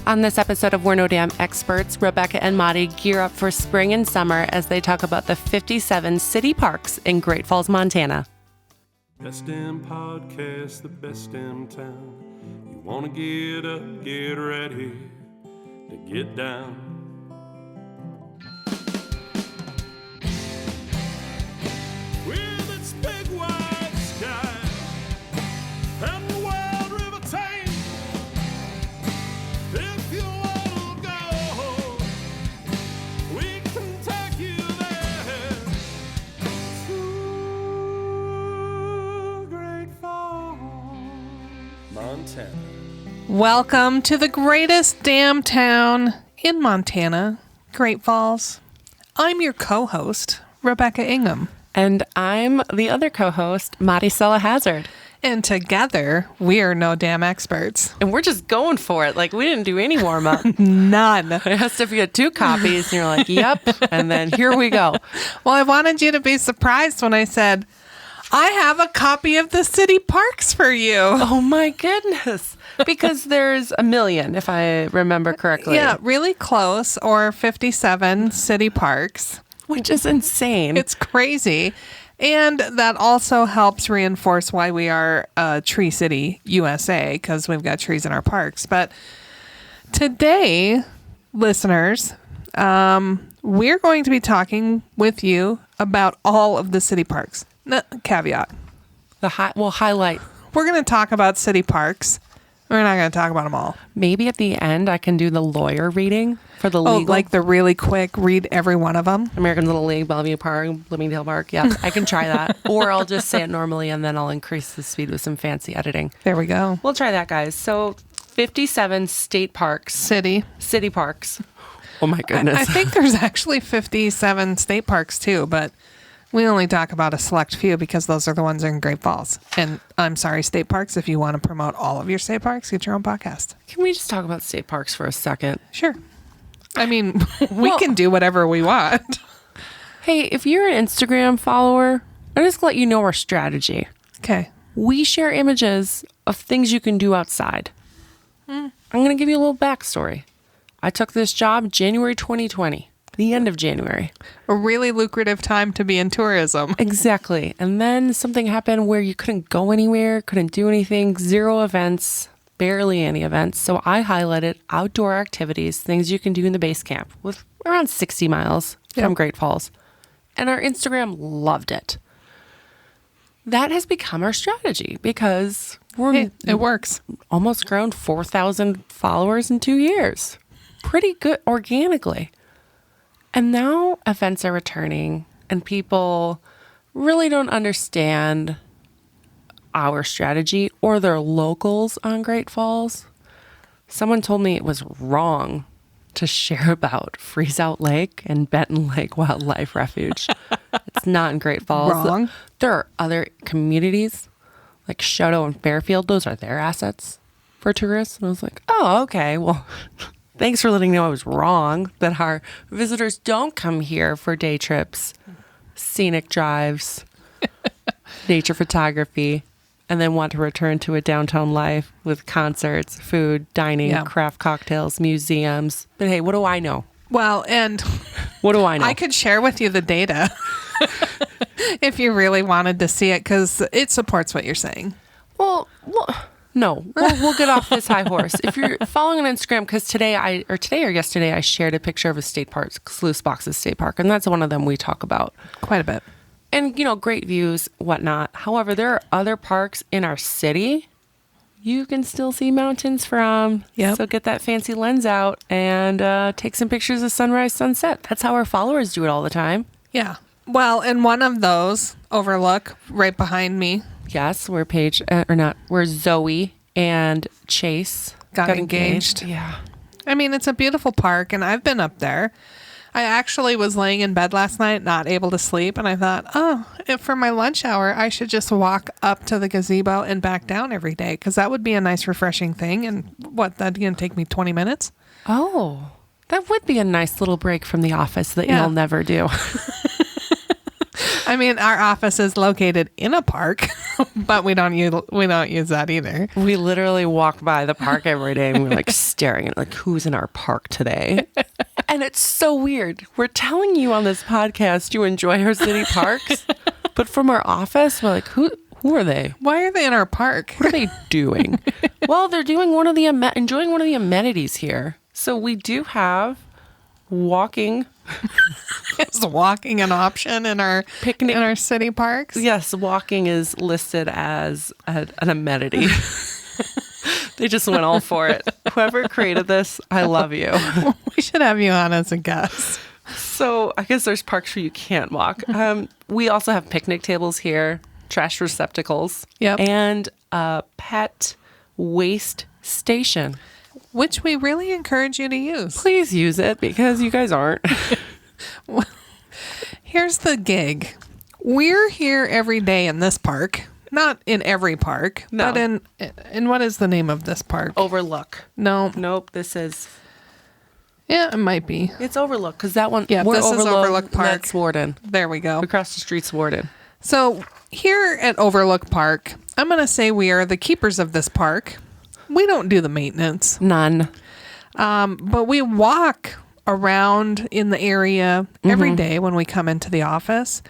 On this episode of We're No Damn Experts, Rebecca and Madi gear up for spring and summer as they talk about the 57 city parks in Great Falls, Montana. Best damn podcast, the best damn town. You wanna get up, get ready to get down. With its big wide sky and the wild river Thames. If you wanna go, we can take you there. To Great Falls, Montana. Welcome to the greatest damn town in Montana, Great Falls. I'm your co-host, Rebecca Ingham. And I'm the other co-host, Madi Hazard. And together, we are no damn experts. And we're just going for it. Like, we didn't do any warm-up. None. I asked if you had 2 copies, and you're like, yep. And then here we go. Well, I wanted you to be surprised when I said, I have a copy of the city parks for you. Oh, my goodness. Because there's a million, if I remember correctly. Yeah, really close, or 57 city parks. Which is insane. It's crazy. And that also helps reinforce why we are Tree City, USA, because we've got trees in our parks. But today, listeners, we're going to be talking with you about all of the city parks. Caveat. We'll highlight. We're going to talk about city parks. We're not going to talk about them all. Maybe at the end, I can do the lawyer reading for the legal. Oh, like the really quick, read every one of them? American Little League, Bellevue Park, Bloomingdale Park. Yeah, I can try that. Or I'll just say it normally, and then I'll increase the speed with some fancy editing. There we go. We'll try that, guys. So 57 state parks. City parks. Oh, my goodness. I think there's actually 57 state parks, too, but we only talk about a select few because those are the ones in Great Falls. And I'm sorry, state parks, if you want to promote all of your state parks, get your own podcast. Can we just talk about state parks for a second? Sure. I mean, we can do whatever we want. Hey, if you're an Instagram follower, I'll just let you know our strategy. Okay. We share images of things you can do outside. I'm going to give you a little backstory. I took this job January 2020. The end of January. A really lucrative time to be in tourism. Exactly. And then something happened where you couldn't go anywhere, couldn't do anything, 0 events, barely any events. So I highlighted outdoor activities, things you can do in the base camp with around 60 miles from Great Falls. And our Instagram loved it. That has become our strategy because it works. Almost grown 4,000 followers in 2 years. Pretty good organically. And now events are returning and people really don't understand our strategy or their locals on Great Falls. Someone told me it was wrong to share about Freeze Out Lake and Benton Lake Wildlife Refuge. It's not in Great Falls. Wrong. There are other communities like Shoto and Fairfield. Those are their assets for tourists. And I was like, oh, okay, well... Thanks for letting me know I was wrong, that our visitors don't come here for day trips, scenic drives, nature photography, and then want to return to a downtown life with concerts, food, dining, craft cocktails, museums. But hey, what do I know? Well, and what do I know? I could share with you the data if you really wanted to see it, because it supports what you're saying. Well, no, we'll get off this high horse. If you're following on Instagram, because today or yesterday, I shared a picture of a state park, Sluice Boxes State Park, and that's one of them we talk about quite a bit. And, great views, whatnot. However, there are other parks in our city you can still see mountains from. Yep. So get that fancy lens out and take some pictures of sunrise, sunset. That's how our followers do it all the time. Yeah. Well, and one of those, Overlook, right behind me. Yes, where where Zoe and Chase got engaged. Yeah. I mean, it's a beautiful park, and I've been up there. I actually was laying in bed last night, not able to sleep, and I thought, if for my lunch hour, I should just walk up to the gazebo and back down every day, because that would be a nice, refreshing thing. And that's going to take me 20 minutes? Oh, that would be a nice little break from the office that you'll never do. I mean, our office is located in a park, but we don't use that either. We literally walk by the park every day and we're like staring at like who's in our park today. And it's so weird. We're telling you on this podcast you enjoy our city parks, but from our office we're like, who are they? Why are they in our park? What are they doing? Well, they're doing enjoying one of the amenities here. So we do have walking. Is walking an option in our Picnic. in our city parks? Yes, walking is listed as an amenity. They just went all for it. Whoever created this, I love you. We should have you on as a guest. So I guess there's parks where you can't walk. We also have picnic tables here, trash receptacles, Yep. and a pet waste station. Which we really encourage you to use. Please use it because you guys aren't. Here's the gig. We're here every day in this park. Not in every park, No. but in what is the name of this park? Overlook. No. Nope, this is... Yeah, it might be. It's Overlook because that one... Yeah, we're this is Overlook Park. That's Warden. There we go. Across the street's Warden. So here at Overlook Park, I'm going to say we are the keepers of this park. We don't do the maintenance, None. but we walk around in the area every day when we come into the office,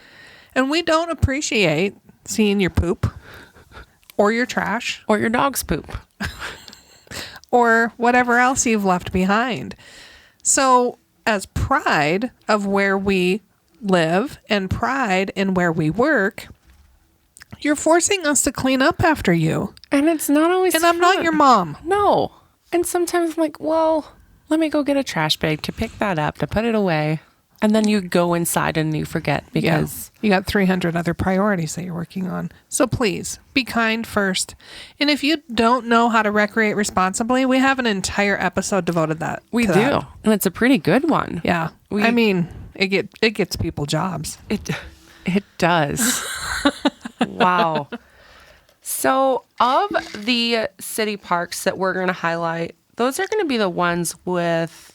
and we don't appreciate seeing your poop or your trash Or your dog's poop. or whatever else you've left behind. So as pride of where we live and pride in where we work, you're forcing us to clean up after you. And it's not always And I'm not fun. your mom. No. And sometimes I'm like, well, let me go get a trash bag to pick that up, to put it away. And then you go inside and you forget because... You got 300 other priorities that you're working on. So please, be kind first. And if you don't know how to recreate responsibly, we have an entire episode devoted to that. We do. And it's a pretty good one. Yeah. I mean, it gets people jobs. It does. Wow. So of the city parks that we're going to highlight, those are going to be the ones with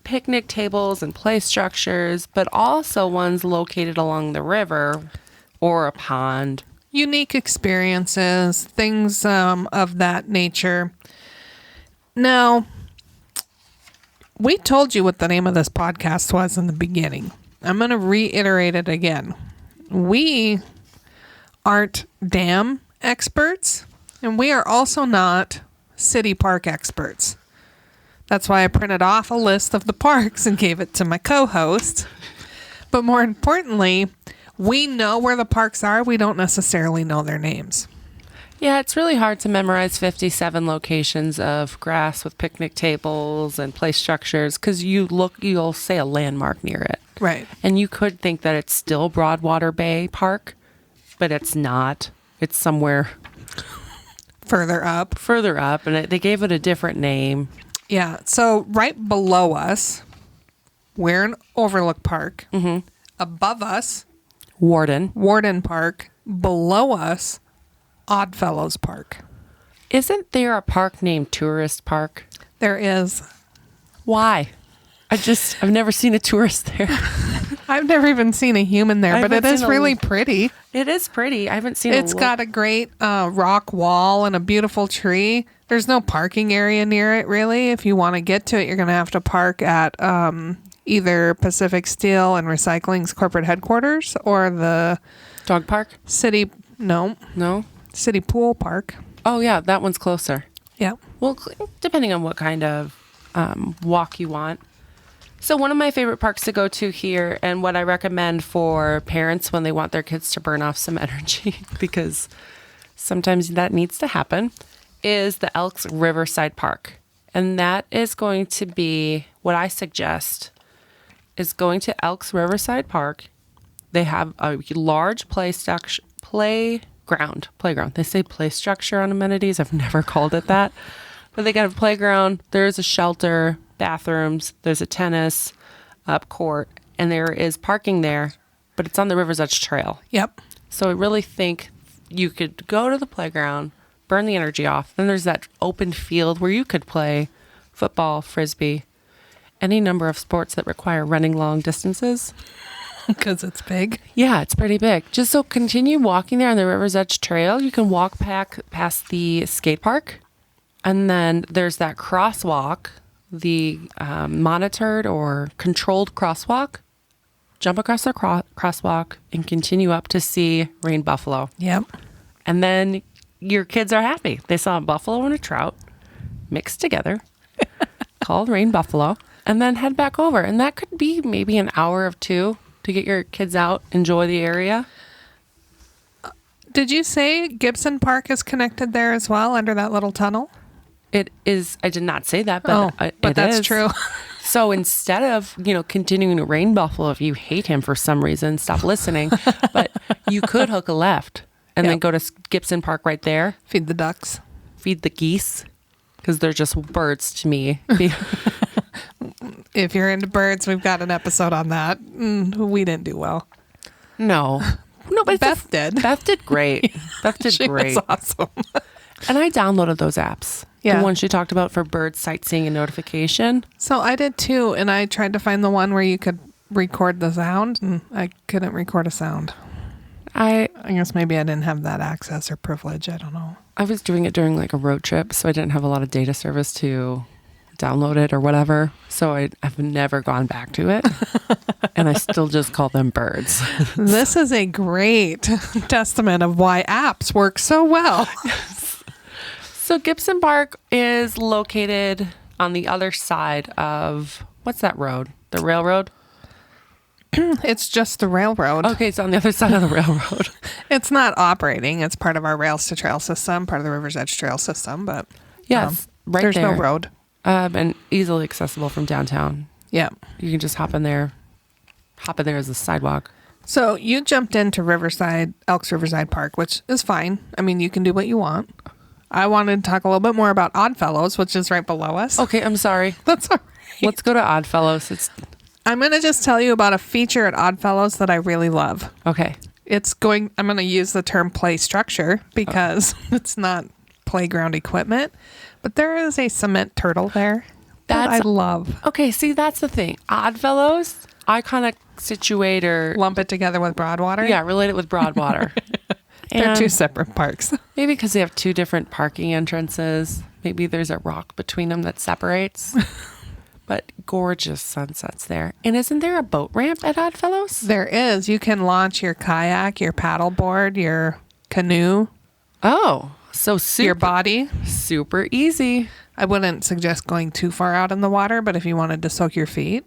picnic tables and play structures, but also ones located along the river or a pond. Unique experiences, things of that nature. Now, we told you what the name of this podcast was in the beginning. I'm going to reiterate it again. We aren't dam experts, and we are also not city park experts. That's why I printed off a list of the parks and gave it to my co-host. But more importantly, we know where the parks are. We don't necessarily know their names. Yeah, it's really hard to memorize 57 locations of grass with picnic tables and play structures because you'll say a landmark near it. Right. And you could think that it's still Broadwater Bay Park, but it's not. It's somewhere Further up. further up, and they gave it a different name. Yeah. So right below us, we're in Overlook Park. Mm-hmm. Above us, Warden Park. Below us, Oddfellows Park. Isn't there a park named Tourist Park? There is. Why? I've never seen a tourist there. I've never even seen a human there, I but it haven't is seen a really pretty. It is pretty. I haven't seen It's got a great rock wall and a beautiful tree. There's no parking area near it, really. If you want to get to it, you're going to have to park at either Pacific Steel and Recycling's corporate headquarters or the dog park. city pool park. Oh yeah, that one's closer. Yeah. Well, depending on what kind of walk you want. So one of my favorite parks to go to here, and what I recommend for parents when they want their kids to burn off some energy, because sometimes that needs to happen, is the Elks Riverside Park. And that is going to be what I suggest is going to Elks Riverside Park. They have a large playground. They say play structure on amenities. I've never called it that. But they got a playground. There's a shelter, bathrooms. There's a tennis court. And there is parking there. But it's on the River's Edge Trail. Yep. So I really think you could go to the playground, burn the energy off. Then there's that open field where you could play football, frisbee, any number of sports that require running long distances. Because it's big. Yeah, it's pretty big. Just so continue walking there on the River's Edge Trail. You can walk past the skate park. And then there's that crosswalk, the monitored or controlled crosswalk. Jump across the crosswalk and continue up to see rain buffalo. Yep. And then your kids are happy. They saw a buffalo and a trout mixed together, called rain buffalo, and then head back over. And that could be maybe an hour of 2 to get your kids out, enjoy the area. Did you say Gibson Park is connected there as well under that little tunnel? It is. I did not say that, but but that's is. true. So instead of, continuing to rain buffalo, if you hate him for some reason, stop listening. But you could hook a left and then go to Gibson Park right there. Feed the ducks. Feed the geese, because they're just birds to me. If you're into birds, we've got an episode on that. We didn't do well. No, but Beth did. Beth did great. Beth did She great. was awesome. And I downloaded those apps. Yeah. The ones you talked about for bird sightseeing and notification. So I did too, and I tried to find the one where you could record the sound, and I couldn't record a sound. I guess maybe I didn't have that access or privilege. I don't know. I was doing it during like a road trip, so I didn't have a lot of data service to download it or whatever. So I've never gone back to it. And I still just call them birds. This is a great testament of why apps work so well. So Gibson Park is located on the other side of, what's that road? The railroad? It's just the railroad. Okay, it's on the other side of the railroad. It's not operating. It's part of our rails to trail system, part of the River's Edge Trail system, but Yes, right there's there. no road. And easily accessible from downtown. Yeah. You can just hop in there. Hop in there as a sidewalk. So you jumped into Elks Riverside Park, which is fine. I mean, you can do what you want. I wanted to talk a little bit more about Oddfellows, which is right below us. Okay, I'm sorry. That's all right. Let's go to Oddfellows. I'm going to just tell you about a feature at Oddfellows that I really love. Okay. I'm going to use the term play structure because it's not playground equipment, but there is a cement turtle there that I love. Okay, see, that's the thing. Oddfellows, I kind of situate or Lump it together with Broadwater. Yeah, relate it with Broadwater. They're two separate parks. Maybe because they have 2 different parking entrances. Maybe there's a rock between them that separates. But gorgeous sunsets there. And isn't there a boat ramp at Oddfellows? There is. You can launch your kayak, your paddleboard, your canoe. Oh, so Your body. super easy. I wouldn't suggest going too far out in the water, but if you wanted to soak your feet,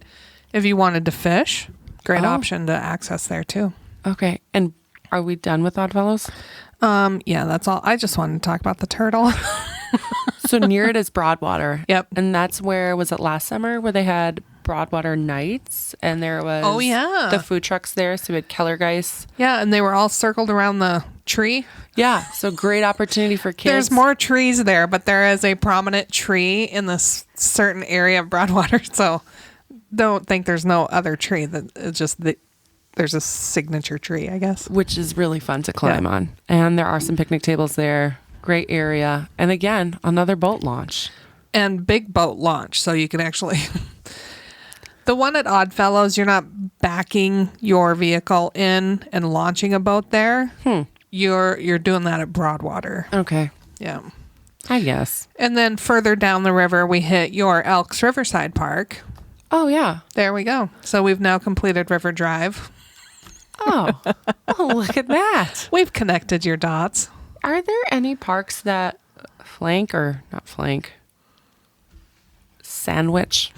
if you wanted to fish, great option to access there too. Okay, and are we done with Oddfellows? Yeah, that's all. I just wanted to talk about the turtle. So near it is Broadwater. Yep. And that's where, was it last summer, where they had Broadwater nights? And there was the food trucks there. So we had Kellergeist. Yeah, and they were all circled around the tree. Yeah, so great opportunity for kids. There's more trees there, but there is a prominent tree in this certain area of Broadwater. So don't think there's no other tree. It's just there's a signature tree, I guess. Which is really fun to climb on. And there are some picnic tables there. Great area. And again, another boat launch. And big boat launch. So you can actually... The one at Oddfellows, you're not backing your vehicle in and launching a boat there. You're doing that at Broadwater. Okay. Yeah. I guess. And then further down the river, we hit your Elks Riverside Park. Oh, yeah. There we go. So we've now completed River Drive. Oh, look at that. We've connected your dots. Are there any parks that sandwich?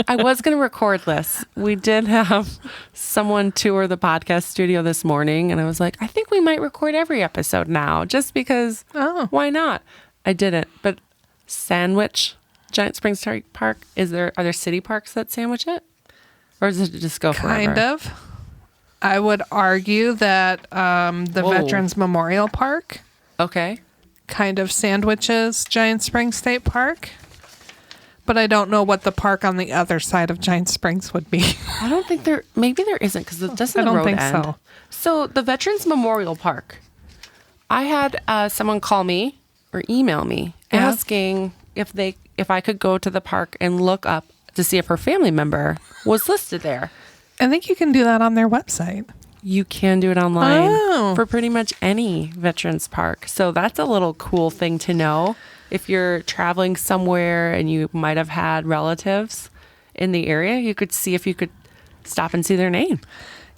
I was going to record this. We did have someone tour the podcast studio this morning, and I was like, I think we might record every episode now, just because. Oh. Why not? I didn't. But Sandwich, Giant Springs Park, are there city parks that sandwich it? Or does it just go forever? Kind of. I would argue that the Veterans Memorial Park Okay. kind of sandwiches Giant Springs State Park. But I don't know what the park on the other side of Giant Springs would be. I don't think maybe there isn't, because it doesn't I don't road think end. so. So the Veterans Memorial Park, I had someone call me or email me asking if I could go to the park and look up to see if her family member was listed there. I think you can do that on their website. You can do it online Oh. for pretty much any veterans park. So that's a little cool thing to know. If you're traveling somewhere and you might have had relatives in the area, you could see if you could stop and see their name.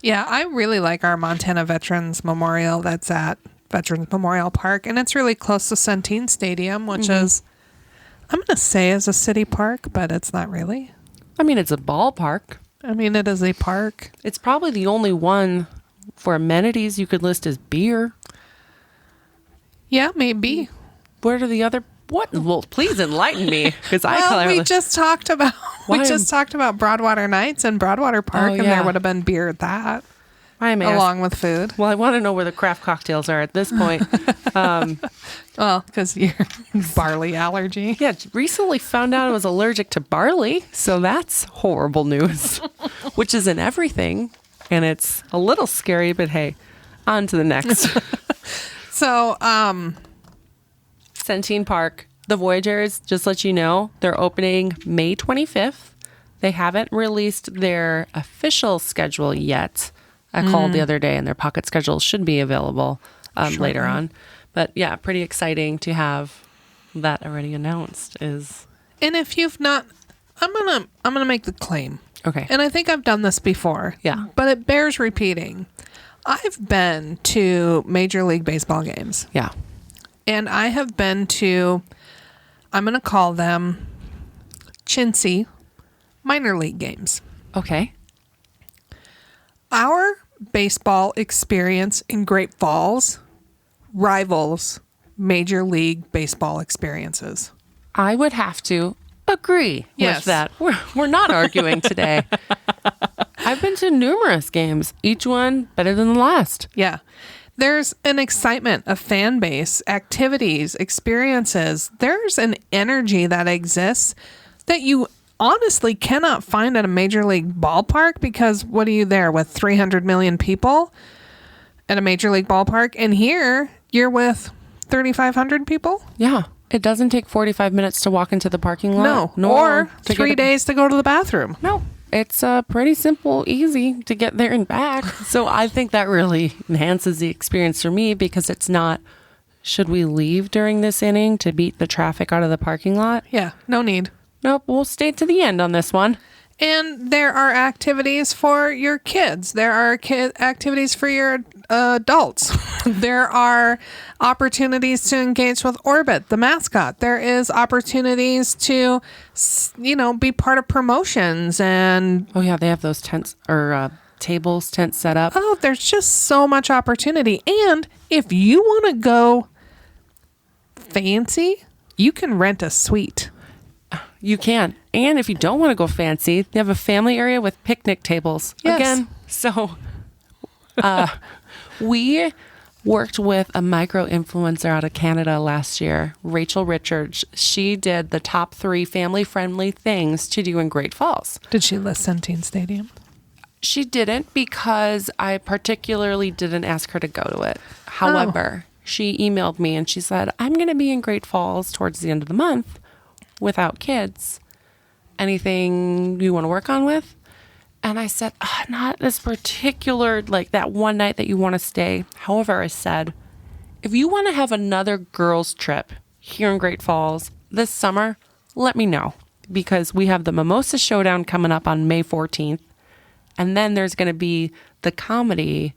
Yeah, I really like our Montana Veterans Memorial that's at Veterans Memorial Park. And it's really close to Centene Stadium, which is, I'm going to say is a city park, but it's not really. I mean, it's a ballpark. I mean, it is a park. It's probably the only one for amenities you could list as beer. Yeah, maybe. What are the other? What? Well, please enlighten me, because I Well, clearly. we just talked about Broadwater Nights and Broadwater Park, and yeah. there would have been beer at that, I am asking. along with food. Well, I want to know where the craft cocktails are at this point. Well, because your barley allergy. Yeah, recently found out I was allergic to barley, so that's horrible news, which is in everything, and it's a little scary, but hey, on to the next. So, Centene Park, the Voyagers, just let you know, they're opening May 25th. They haven't released their official schedule yet. I called the other day, and their pocket schedule should be available later on. But yeah, pretty exciting to have that already announced. and if you've not, I'm gonna make the claim. Okay. And I think I've done this before. Yeah. But it bears repeating. I've been to Major League Baseball games. Yeah. And I have been to, I'm going to call them chintzy minor league games. Okay. Our baseball experience in Great Falls rivals Major League Baseball experiences. I would have to agree Yes. with that. We're not arguing today. I've been to numerous games, each one better than the last. Yeah. There's an excitement, a fan base, activities, experiences. There's an energy that exists that you honestly cannot find at a major league ballpark, because what are you there with 300 million people at a major league ballpark? And here you're with 3,500 people? Yeah. It doesn't take 45 minutes to walk into the parking lot. No. Or 3 days to go to the bathroom. No. It's pretty simple, easy to get there and back. So I think that really enhances the experience for me, because it's not, should we leave during this inning to beat the traffic out of the parking lot? Yeah, no need. Nope, we'll stay to the end on this one. And there are activities for your kids. There are activities for your adults. There are opportunities to engage with Orbit, the mascot. There is opportunities to, be part of promotions. And Oh yeah, they have those tents or tents set up. oh, there's just so much opportunity. And if you want to go fancy, you can rent a suite. You can. And if you don't want to go fancy, they have a family area with picnic tables. Yes. Again, so we worked with a micro influencer out of Canada last year, Rachel Richards. She did the top 3 family-friendly things to do in Great Falls. Did she list Centene Stadium? She didn't, because I particularly didn't ask her to go to it. However, she emailed me and she said, I'm going to be in Great Falls towards the end of the month without kids. Anything you want to work on with? And I said, not this particular, like that one night that you want to stay. However, I said, if you want to have another girls' trip here in Great Falls this summer, let me know, because we have the Mimosa Showdown coming up on May 14th. And then there's going to be the comedy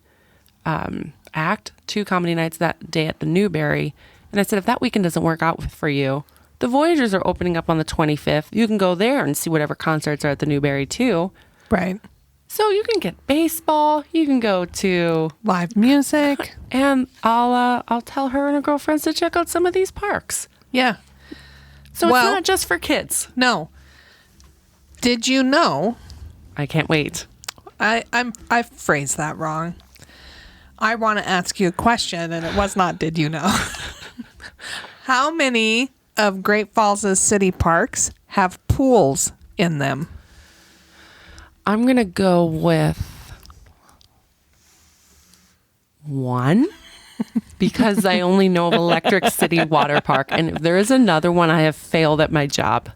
act, 2 comedy nights that day at the Newberry. And I said, if that weekend doesn't work out for you, the Voyagers are opening up on the 25th. You can go there and see whatever concerts are at the Newberry too. Right. So you can get baseball. You can go to Live music. and I'll tell her and her girlfriends to check out some of these parks. Yeah. So Well- it's not just for kids. No. Did you know? I can't wait. I phrased that wrong. I want to ask you a question, and it was not, did you know? How many of Great Falls' city parks have pools in them? I'm going to go with 1 because I only know of Electric City Water Park. And if there is another one, I have failed at my job.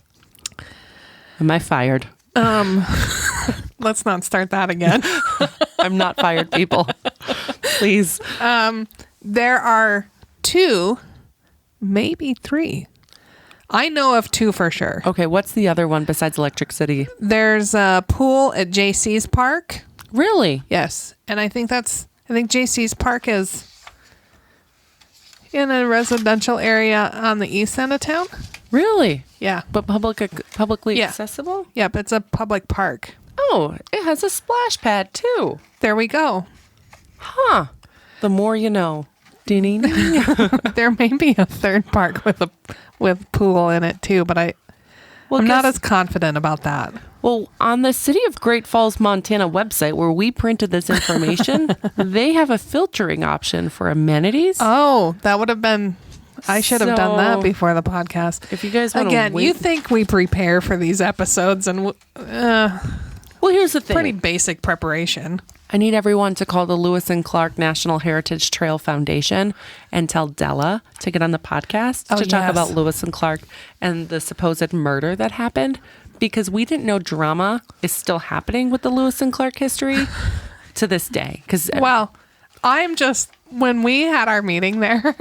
Am I fired? Let's not start that again. I'm not fired, people. Please. There are 2, maybe 3. I know of 2 for sure. Okay, what's the other one besides Electric City? There's a pool at JC's Park. Really? Yes. And I think JC's Park is in a residential area on the east end of town. Really? Yeah. But publicly Yeah. accessible? Yep, it's a public park. Oh, it has a splash pad too. There we go. Huh. The more you know. Ding. There may be a third park with pool in it too, but I'm not as confident about that. Well, on the City of Great Falls, Montana website where we printed this information, they have a filtering option for amenities. Oh, that would have been... I should have done that So, before the podcast. If you guys want to Again, you think we prepare for these episodes and well, here's the thing. pretty basic preparation. I need everyone to call the Lewis and Clark National Heritage Trail Foundation and tell Della to get on the podcast to talk yes. about Lewis and Clark and the supposed murder that happened, because we didn't know drama is still happening with the Lewis and Clark history to this day. Because Well, when we had our meeting there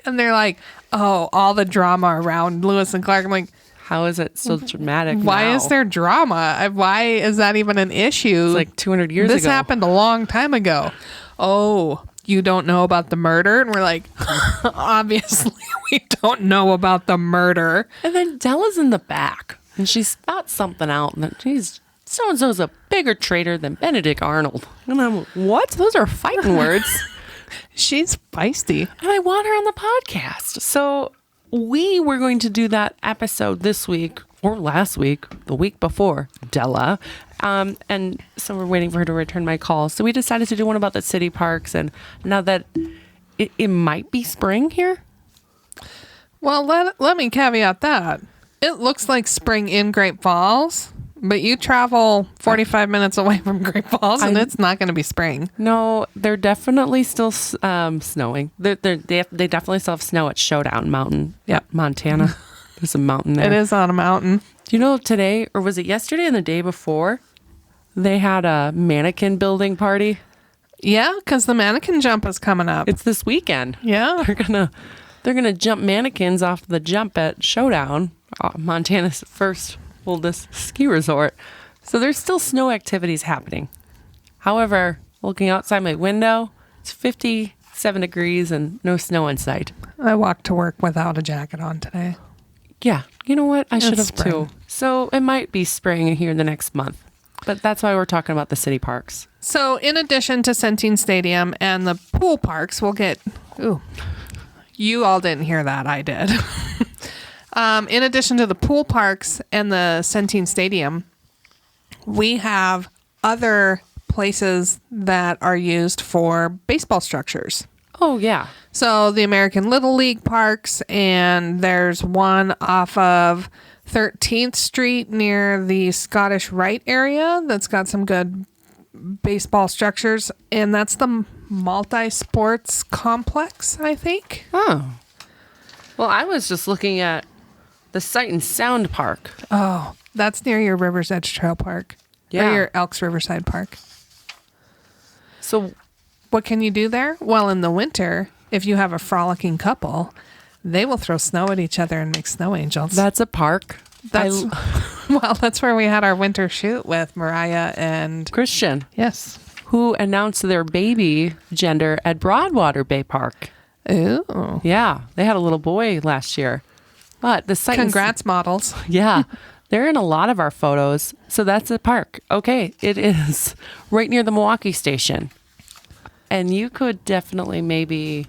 and they're like, oh, all the drama around Lewis and Clark. I'm like, how is it so dramatic? why now? is there drama? Why is that even an issue? It's like 200 years ago. This happened a long time ago. Oh, you don't know about the murder? And we're like, obviously we don't know about the murder. And then Della's in the back and she spouts something out and she's so-and-so's a bigger traitor than Benedict Arnold. And I'm like, what? Those are fighting words. She's feisty. And I want her on the podcast. So we were going to do that episode this week or last week, the week before, Della. And so we're waiting for her to return my call. So we decided to do one about the city parks. And now that it might be spring here. Well, let me caveat that. It looks like spring in Great Falls, but you travel 45 minutes away from Great Falls and it's not going to be spring. No, they're definitely still snowing. They definitely still have snow at Showdown Mountain. Yep. Montana. There's a mountain there. It is on a mountain. Do you know today, or was it yesterday and the day before, they had a mannequin building party? Yeah, because the mannequin jump is coming up. It's this weekend. Yeah. They're gonna jump mannequins off the jump at Showdown, Montana's first oldest ski resort. So there's still snow activities happening. However, looking outside my window, it's 57 degrees and no snow in sight. I walked to work without a jacket on today. Yeah, you know what? I should have spring. too. So it might be spring here in the next month. But that's why we're talking about the city parks. So in addition to Centene Stadium and the pool parks, we'll get... Ooh, you all didn't hear that. I did. In addition to the pool parks and the Centene Stadium, we have other places that are used for baseball structures. Oh, yeah. So the American Little League parks, and there's one off of 13th Street near the Scottish Rite area that's got some good baseball structures, and that's the multi-sports complex, I think. Oh. Well, I was just looking at the Sight and Sound Park. Oh, that's near your River's Edge Trail Park. Yeah. Or your Elks Riverside Park. So What can you do there? Well, in the winter, if you have a frolicking couple, they will throw snow at each other and make snow angels. that's a park. Well, that's where we had our winter shoot with Mariah and... Christian, Yes. who announced their baby gender at Broadwater Bay Park. Ooh. Yeah, they had a little boy last year. But the Sight and Congrats, models. Yeah, they're in a lot of our photos. So that's a park. Okay, it is right near the Milwaukee station. And you could definitely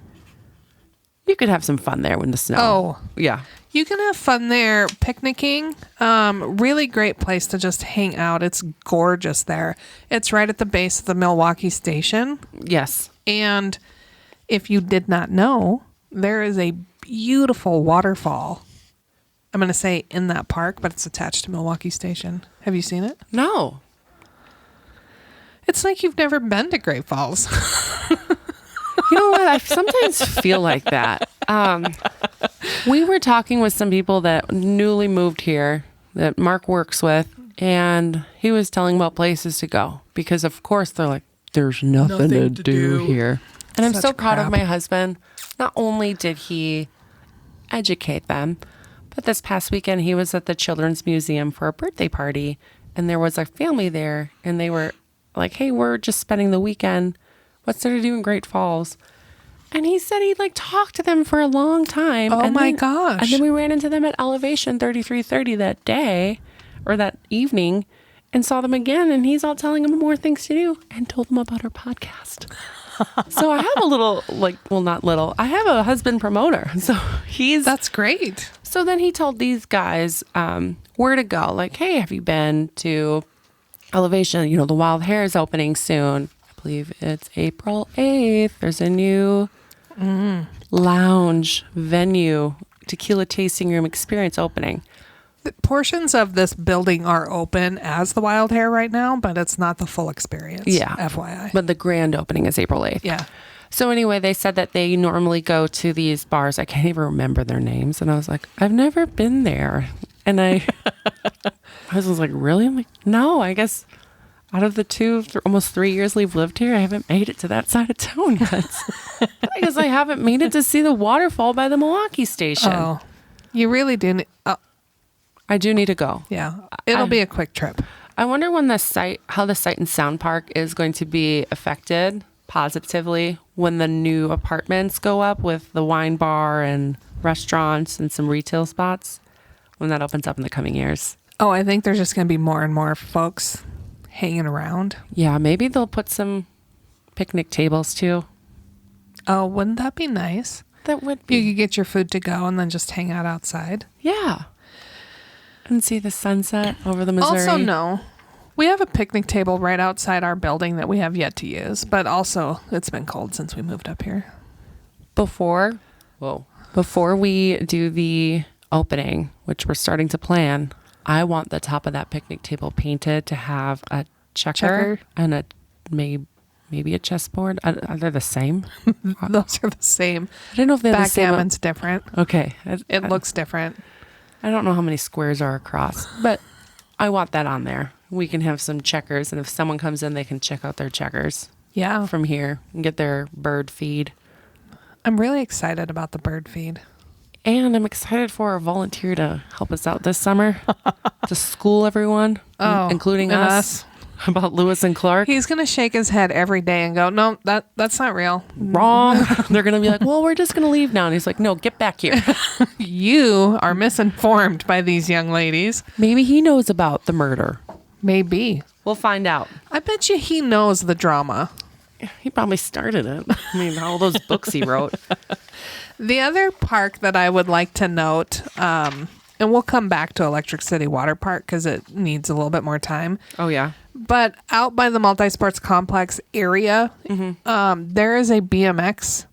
you could have some fun there when the snow. Oh. Yeah. You can have fun there picnicking. Really great place to just hang out. It's gorgeous there. It's right at the base of the Milwaukee station. Yes. And if you did not know, there is a beautiful waterfall. I'm going to say in that park, but it's attached to Milwaukee Station. Have you seen it? No. It's like you've never been to Great Falls. You know what? I sometimes feel like that. We were talking with some people that newly moved here that Mark works with, And he was telling about places to go because, of course, they're like, there's nothing to do here. And I'm Such so proud crap. of my husband. Not only did he educate them, but this past weekend he was at the Children's Museum for a birthday party. And there was a family there. And they were like, hey, we're just spending the weekend. What's there to do in Great Falls? And he said he'd like talk to them for a long time. Oh and my then, gosh. And then we ran into them at Elevation 3330 that day or that evening and saw them again. And he's all telling them more things to do and told them about our podcast. So I have a little, I have a husband promoter. So That's great. So then he told these guys where to go. Like, hey, have you been to Elevation? The Wild Hare is opening soon. I believe it's April 8th. There's a new lounge venue, tequila tasting room experience opening. The portions of this building are open as the Wild Hare right now, but it's not the full experience. Yeah. FYI. But the grand opening is April 8th. Yeah. So anyway, they said that they normally go to these bars. I can't even remember their names. And I was like, I've never been there. And I was like, really? I'm like, no, I guess out of the almost 3 years we've lived here, I haven't made it to that side of town yet. I guess I haven't made it to see the waterfall by the Milwaukee station. Oh, you really do. I do need to go. Yeah. It'll be a quick trip. I wonder when how the Sight and Sound Park is going to be affected positively when the new apartments go up with the wine bar and restaurants and some retail spots when that opens up in the coming years. Oh, I think there's just going to be more and more folks hanging around. Yeah, maybe they'll put some picnic tables too. Oh, wouldn't that be nice? That would You be. could get your food to go and then just hang out outside. Yeah. And see the sunset over the Missouri. Also, no. We have a picnic table right outside our building that we have yet to use, but also it's been cold since we moved up here. Before we do the opening, which we're starting to plan, I want the top of that picnic table painted to have a checker. And maybe a chessboard. Are they the same? Those are the same. I don't know if they're the same. Backgammon's different. Okay. It looks different. I don't know how many squares are across, but I want that on there. We can have some checkers, and if someone comes in, they can check out their checkers Yeah. from here and get their bird feed. I'm really excited about the bird feed. And I'm excited for a volunteer to help us out this summer to school everyone, including and us, about Lewis and Clark. He's going to shake his head every day and go, no, that's not real. Wrong. They're going to be like, well, we're just going to leave now. And he's like, no, get back here. You are misinformed by these young ladies. Maybe he knows about the murder. Maybe. We'll find out. I bet you he knows the drama. He probably started it. I mean, all those books he wrote. The other park that I would like to note, and we'll come back to Electric City Water Park because it needs a little bit more time. Oh, yeah. But out by the multi-sports complex area, there is a BMX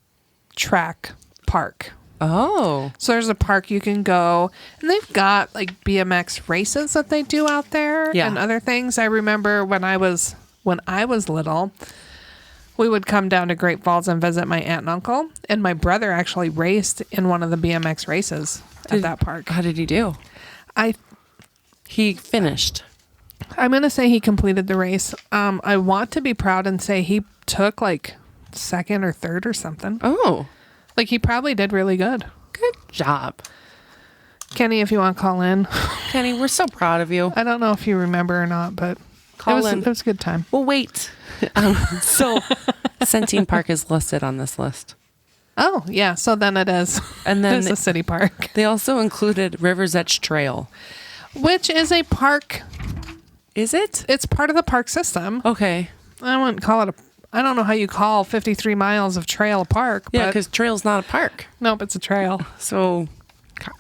track park. Oh. So there's a park you can go, and they've got like BMX races that they do out there and other things. I remember when I was little, we would come down to Great Falls and visit my aunt and uncle, and my brother actually raced in one of the BMX races at that park. How did he do? He finished. I'm going to say he completed the race. I want to be proud and say he took like second or third or something. Oh. Like he probably did really good. Good job. Kenny, if you want to call in. Kenny, we're so proud of you. I don't know if you remember or not, but Call in. It was a good time. Well, wait. So Centene Park is listed on this list. Oh, yeah. So then it is. And then it's a city park. They also included River's Edge Trail. Which is a park. Is it? It's part of the park system. Okay. I wouldn't call it I don't know how you call 53 miles of trail a park. Yeah, because trail's not a park. Nope, it's a trail. So,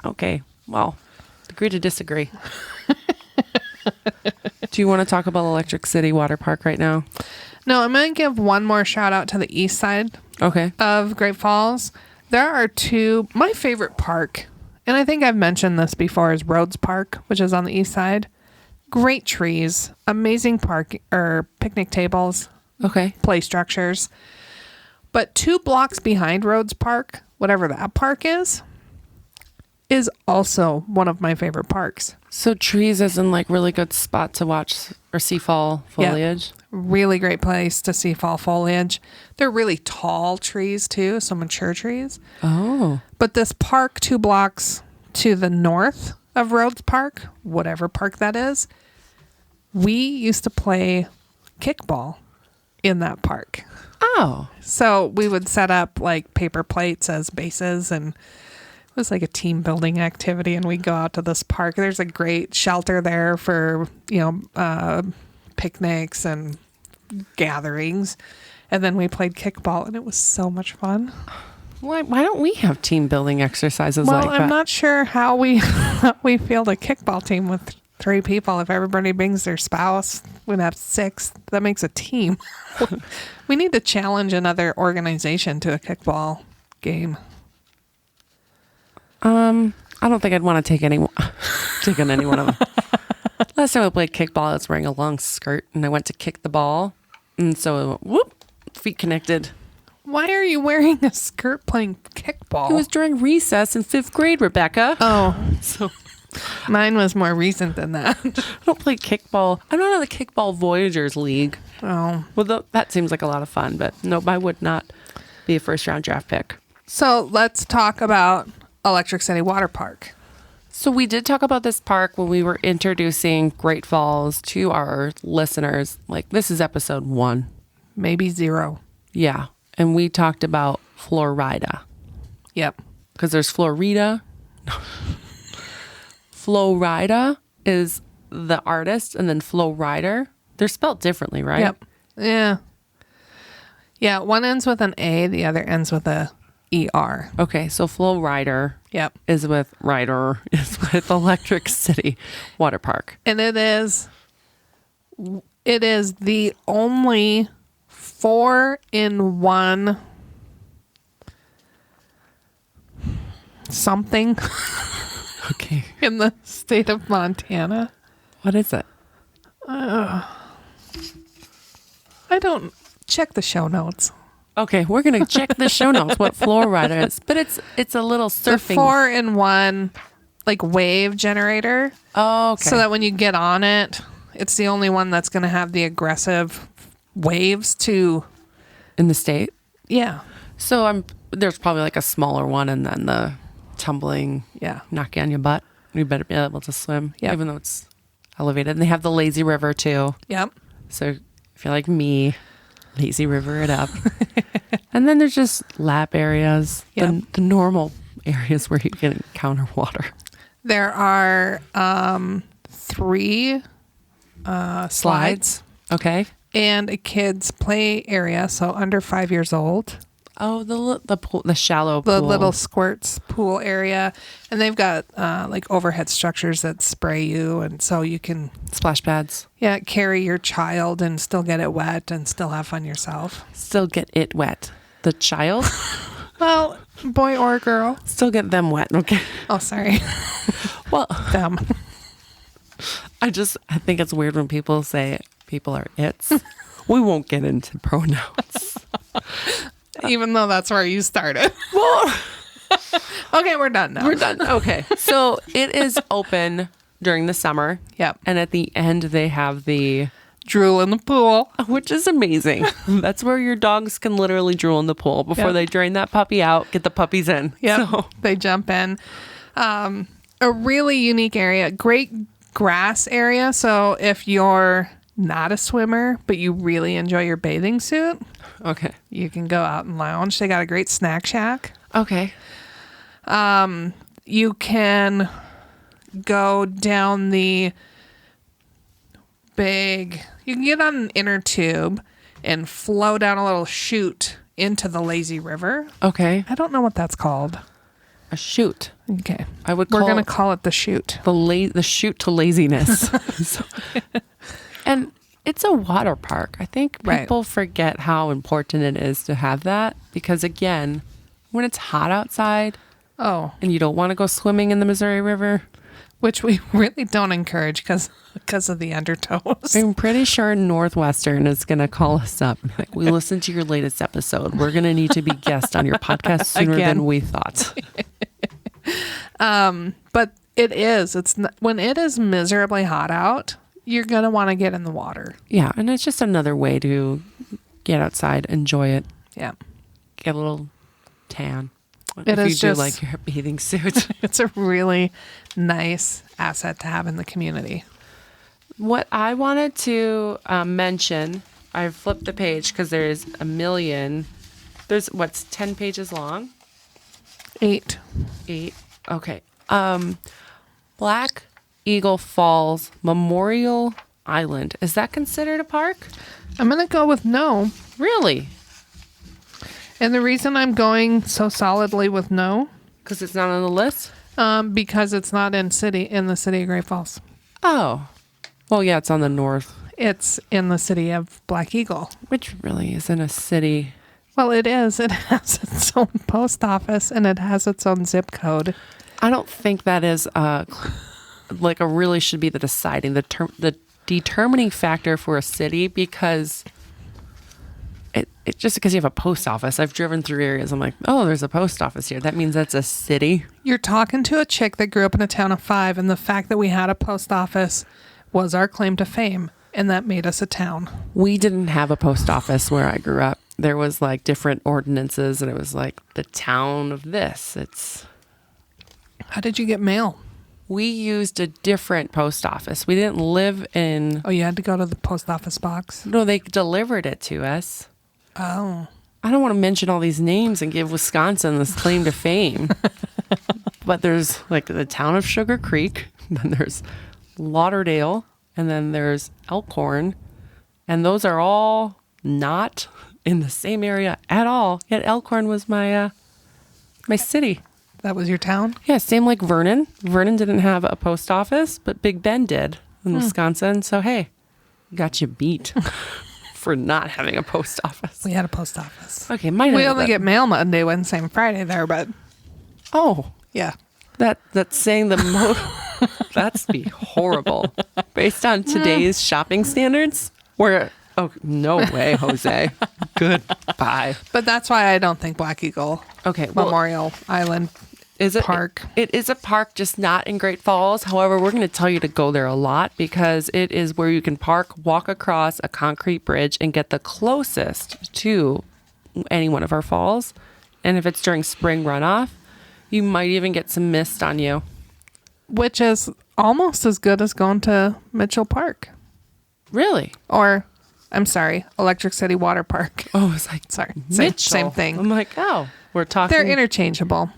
okay. Well, agree to disagree. Do you want to talk about Electric City Water Park right now? No, I'm going to give one more shout out to the east side of Great Falls. There are two, my favorite park, and I think I've mentioned this before, is Rhodes Park, which is on the east side. Great trees, amazing park or picnic tables, play structures. But 2 blocks behind Rhodes Park, whatever that park is also one of my favorite parks. So trees is in like really good spot to watch or see fall foliage. Really great place to see fall foliage. They're really tall trees too, so mature trees. Oh. But this park 2 blocks to the north of Rhodes Park, whatever park that is, we used to play kickball in that park. Oh. So we would set up like paper plates as bases, and it was like a team building activity, and we'd go out to this park. There's a great shelter there for, picnics and gatherings. And then we played kickball, and it was so much fun. Why don't we have team building exercises Well, like that? I'm not sure how we field a kickball team with 3 people. If everybody brings their spouse, we'd have 6. That makes a team. We need to challenge another organization to a kickball game. I don't think I'd want to take on any one of them. Last time I played kickball, I was wearing a long skirt, and I went to kick the ball, and so it went, whoop, feet connected. Why are you wearing a skirt playing kickball? It was during recess in 5th grade, Rebecca. Oh, So mine was more recent than that. I don't play kickball. I'm not on the Kickball Voyagers League. Oh. Well, that seems like a lot of fun, but nope, I would not be a first-round draft pick. So let's talk about Electric City Water Park. So we did talk about this park when we were introducing Great Falls to our listeners. Like, this is episode 1. Maybe 0. Yeah. And we talked about Florida. Yep. Because there's Florida. Florida is the artist, and then Flow Rider. They're spelled differently, right? Yep. Yeah. Yeah, one ends with an A, the other ends with a ER. Okay, so Flow Rider Yep. is with Electric City Water Park. And it is the only 4-in-1 something Okay. in the state of Montana. What is it? I don't check the show notes. Okay, we're gonna check the show notes what Flow Rider is, but it's a little The surfing. 4-in-1 like wave generator. Oh, okay. So that when you get on it, it's the only one that's going to have the aggressive waves to. In the state. Yeah. So there's probably like a smaller one, and then the tumbling, Yeah. knock you on your butt. You better be able to swim, Yep. even though it's elevated. And they have the lazy river too. Yep. So if you're like me, lazy river it up. And then there's just lap areas, Yep. the normal areas where you can encounter water. There are 3 slides Okay. and a kids play area, so under 5 years old. Oh, the pool, the shallow The pool. little squirts pool area, and they've got like overhead structures that spray you, and so you can splash pads. carry your child and still get it wet and still have fun yourself. Still get it wet. The child Well, boy or girl. still get them wet. Okay. Oh, sorry. Well, Them. I think it's weird when people say people are its. We won't get into pronouns. Even though that's where you started. Well, Okay, we're done now. we're done. Okay. So it is open during the summer. Yep. And at the end, they have the, Drool in the pool. which is amazing. That's where your dogs can literally drool in the pool before Yep. they drain that puppy out, get the puppies in. Yep. So, They jump in. A really unique area. Great grass area. So if you're not a swimmer, but you really enjoy your bathing suit, okay. you can go out and lounge. They got a great snack shack. Okay. You can go down you can get on an inner tube and flow down a little chute into the lazy river. Okay. I don't know what that's called. A chute. Okay. We're We're going to call it the chute. the chute to laziness. So- and it's a water park. I think Right. people forget how important it is to have that because, again, when it's hot outside Oh, and you don't want to go swimming in the Missouri River, which we really don't encourage because of the undertows. I'm pretty sure Northwestern is going to call us up. Like, we listened to your latest episode. We're going to need to be guest on your podcast sooner Again. than we thought. But It is. When it is miserably hot out, you're going to want to get in the water. Yeah, and it's just another way to get outside, enjoy it, Yeah. get a little tan. It if is you do just- like your bathing suit. It's a really nice asset to have in the community. What I wanted to mention, I flipped the page because there's a million. There's what's 10 pages long? 8. 8. Okay. Black Eagle Falls Memorial Island. Is that considered a park? I'm going to go with no. Really? And the reason I'm going so solidly with no, Because it's not on the list? because it's not in the city of Great Falls. Oh. Well, yeah, it's on the north, It's in the city of Black Eagle. which really isn't a city. Well, it is. It has its own post office and it has its own zip code. I don't think that is like a really should be the determining factor for a city, because it just because you have a post office. I've driven through areas. I'm like, oh, there's a post office here. That means that's a city. You're talking to a chick that grew up in a town of 5, and the fact that we had a post office was our claim to fame, and that made us a town. We didn't have a post office where I grew up. There was like different ordinances, and it was like the town of this. How did you get mail? We used a different post office. We didn't live in. Oh, you had to go to the post office box? No, they delivered it to us. Oh. I don't want to mention all these names and give Wisconsin this claim to fame. But there's like the town of Sugar Creek, then there's Lauderdale, and then there's Elkhorn. And those are all not in the same area at all. Yet Elkhorn was my city. That was your town? Yeah, same like Vernon. Vernon didn't have a post office, but Big Bend did in Wisconsin. So, hey, got you beat for not having a post office. We had a post office. Okay, mine. We only get mail Monday, Wednesday, and Friday there, but Oh, yeah. that's saying the most. That's be horrible based on today's shopping standards. Oh, no way, Jose. Goodbye. But that's why I don't think Black Eagle Okay, well, Memorial Island is it Park. It is a park, just not in Great Falls. However, we're going to tell you to go there a lot because it is where you can park, walk across a concrete bridge, and get the closest to any one of our falls. And if it's during spring runoff, you might even get some mist on you. Which is almost as good as going to Mitchell Park. Really? Or, I'm sorry, Electric City Water Park. Oh, it's like Sorry. Mitchell. Same thing. I'm like, oh, we're talking. They're interchangeable.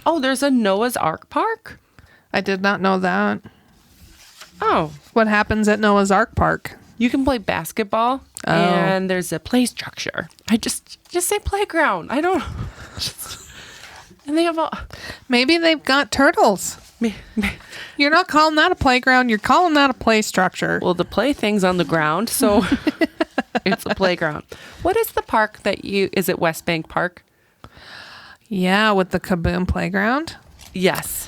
Oh, there's a Noah's Ark Park? I did not know that. Oh, What happens at Noah's Ark Park? you can play basketball, Oh. and there's a play structure. I just say playground. I don't. And they have all. Maybe they've got turtles. You're not calling that a playground. You're calling that a play structure. Well, the play thing's on the ground, so it's a playground. What is the park that is it West Bank Park? Yeah, with the Kaboom playground. Yes.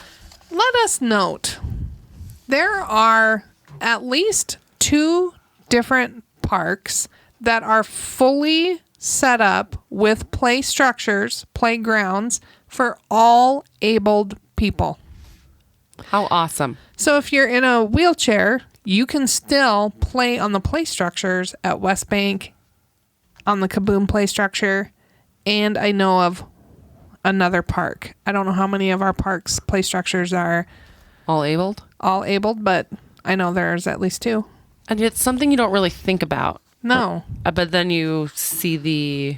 Let us note, there are at least 2 different parks that are fully set up with play structures, playgrounds for all abled people. How awesome. So if you're in a wheelchair, you can still play on the play structures at West Bank, on the Kaboom play structure, and I know of another park. I don't know how many of our parks' play structures are All abled? all abled, but I know there's at least 2. And it's something you don't really think about. No. But then you see the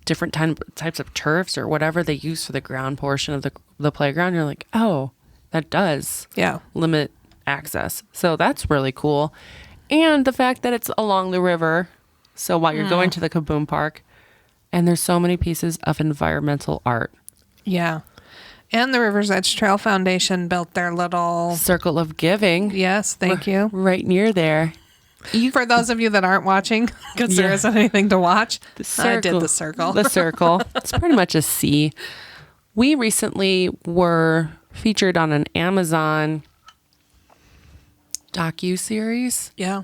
different types of turfs or whatever they use for the ground portion of the playground. You're like, oh, that does Yeah. limit access. So that's really cool. And the fact that it's along the river. So while you're going to the Kaboom Park, and there's so many pieces of environmental art. Yeah. And the River's Edge Trail Foundation built their little... Circle of Giving. Yes, thank you. Right near there. For those of you that aren't watching, because there Yeah. isn't anything to watch, The I did the circle. The circle. It's pretty much a C. We recently were featured on an Amazon docu-series, Yeah.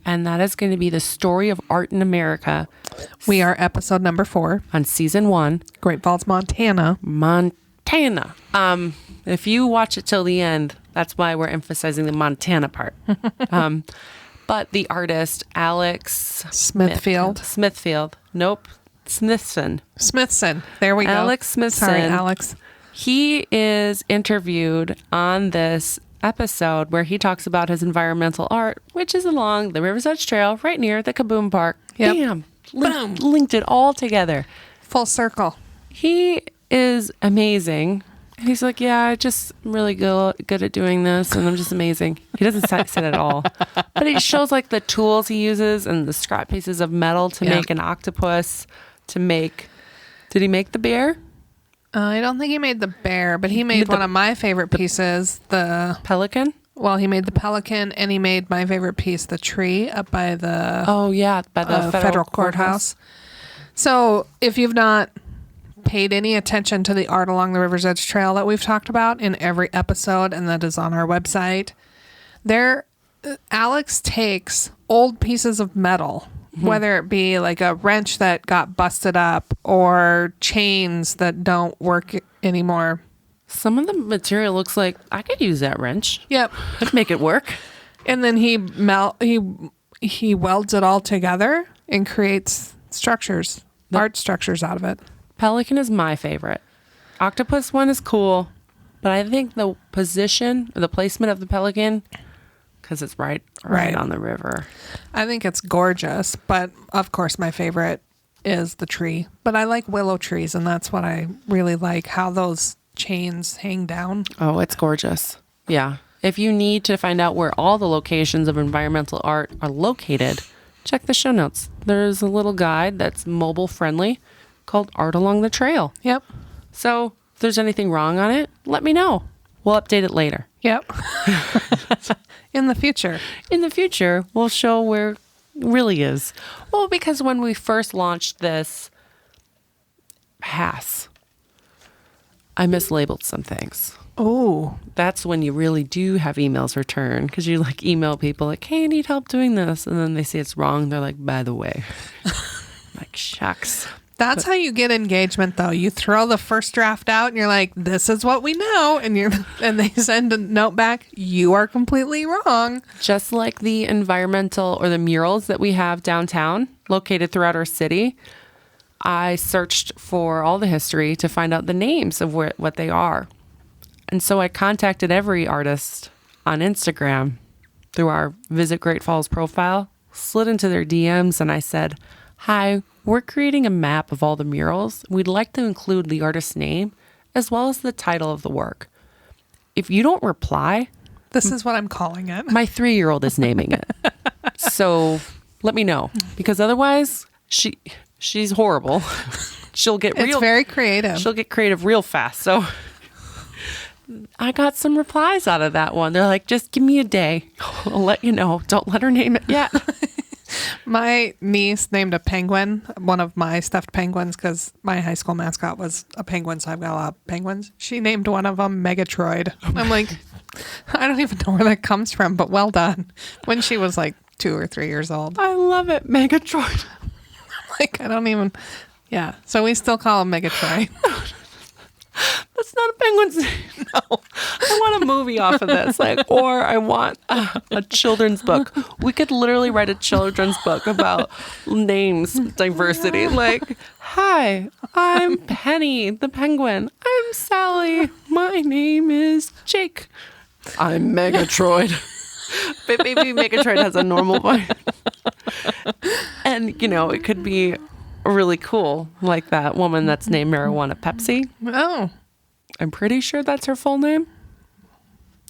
and that is going to be the story of art in America We are episode number 4, on season 1, Great Falls, Montana. Montana. Montana. If you watch it till the end, that's why we're emphasizing the Montana part. But the artist, Alex Smithfield. Nope. Smithson. There we go. Alex Smithson. Sorry, Alex. He is interviewed on this episode where he talks about his environmental art, which is along the Rivers Edge Trail right near the Kaboom Park. Yep. Bam! Boom. Linked it all together. Full circle. He is amazing. And he's like, yeah, I just really good at doing this, and I'm just amazing. He doesn't say it at all. But he shows like the tools he uses and the scrap pieces of metal to make an octopus, did he make the bear? I don't think he made the bear, but he made one of my favorite pieces, the Pelican? Well, he made the pelican, and he made my favorite piece, the tree up by the by the federal courthouse. So if you've not paid any attention to the art along the River's Edge Trail that we've talked about in every episode, and that is on our website, Alex takes old pieces of metal, whether it be like a wrench that got busted up or chains that don't work anymore. Some of the material looks like I could use that wrench. Yep. I'd make it work. And then he welds it all together and creates art structures out of it. Pelican is my favorite. Octopus one is cool, but I think the position or the placement of the pelican, because it's right on the river. I think it's gorgeous, but of course my favorite is the tree. But I like willow trees, and that's what I really like, how those chains hang down. Oh, it's gorgeous. Yeah. If you need to find out where all the locations of environmental art are located, check the show notes. There's a little guide that's mobile friendly called Art Along the Trail. Yep. So if there's anything wrong on it, let me know. We'll update it later. Yep. In the future. In the future, we'll show where it really is. Well, because when we first launched this pass, I mislabeled some things. Oh. That's when you really do have emails returned, because you like email people like, hey, I need help doing this. And then they say it's wrong. They're like, by the way. Like, shucks. That's how you get engagement, though. You throw the first draft out and you're like, this is what we know. And they send a note back. You are completely wrong. Just like the environmental or the murals that we have downtown located throughout our city, I searched for all the history to find out the names of what they are. And so I contacted every artist on Instagram through our Visit Great Falls profile, slid into their DMs, and I said, hi, we're creating a map of all the murals. We'd like to include the artist's name as well as the title of the work. If you don't reply, this is what I'm calling it. My 3-year-old is naming it. So let me know, because otherwise she's horrible. It's very creative. She'll get creative real fast. So I got some replies out of that one. They're like, just give me a day. I'll let you know. Don't let her name it yet. My niece named a penguin, one of my stuffed penguins, because my high school mascot was a penguin, so I've got a lot of penguins. She named one of them Mergatroy. I'm like, I don't even know where that comes from, but well done. When she was like 2 or 3 years old. I love it, Mergatroy. Like, I don't even, yeah. So we still call him Mergatroy. That's not a penguin's name. No. I want a movie off of this. Or I want a children's book. We could literally write a children's book about names diversity. Like, hi, I'm Penny the penguin. I'm Sally. My name is Jake. I'm Mergatroy. But maybe Mergatroy has a normal voice. And, it could be really cool, like that woman that's named Marijuana Pepsi. Oh. I'm pretty sure that's her full name.